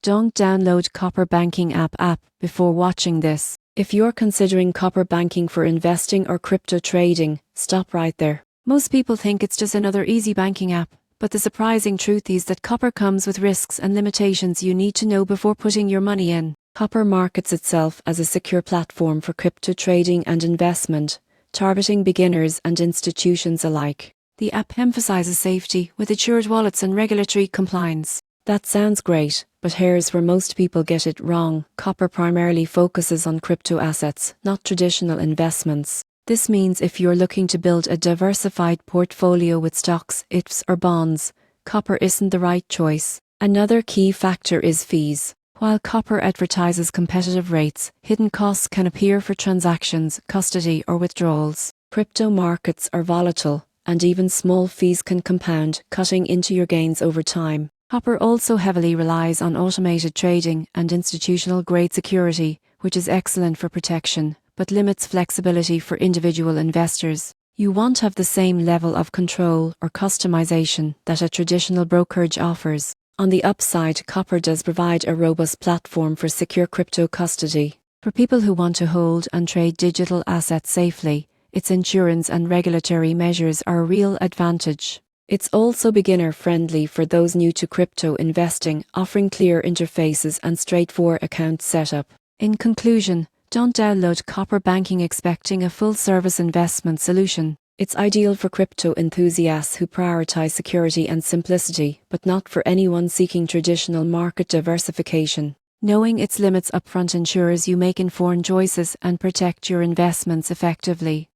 Don't download Copper Banking app before watching this. If you're considering Copper Banking for investing or crypto trading, stop right there. Most people think it's just another easy banking app, but the surprising truth is that Copper comes with risks and limitations you need to know before putting your money in. Copper markets itself as a secure platform for crypto trading and investment, targeting beginners and institutions alike. The app emphasizes safety with assured wallets and regulatory compliance. That sounds great, but here's where most people get it wrong. Copper primarily focuses on crypto assets, not traditional investments. This means if you're looking to build a diversified portfolio with stocks, ETFs or bonds, Copper isn't the right choice. Another key factor is fees. While Copper advertises competitive rates, hidden costs can appear for transactions, custody or withdrawals. Crypto markets are volatile, and even small fees can compound, cutting into your gains over time. Copper also heavily relies on automated trading and institutional-grade security, which is excellent for protection, but limits flexibility for individual investors. You won't have the same level of control or customization that a traditional brokerage offers. On the upside, Copper does provide a robust platform for secure crypto custody. For people who want to hold and trade digital assets safely, its insurance and regulatory measures are a real advantage. It's also beginner-friendly for those new to crypto investing, offering clear interfaces and straightforward account setup. In conclusion, don't download Copper Banking expecting a full-service investment solution. It's ideal for crypto enthusiasts who prioritize security and simplicity, but not for anyone seeking traditional market diversification. Knowing its limits upfront ensures you make informed choices and protect your investments effectively.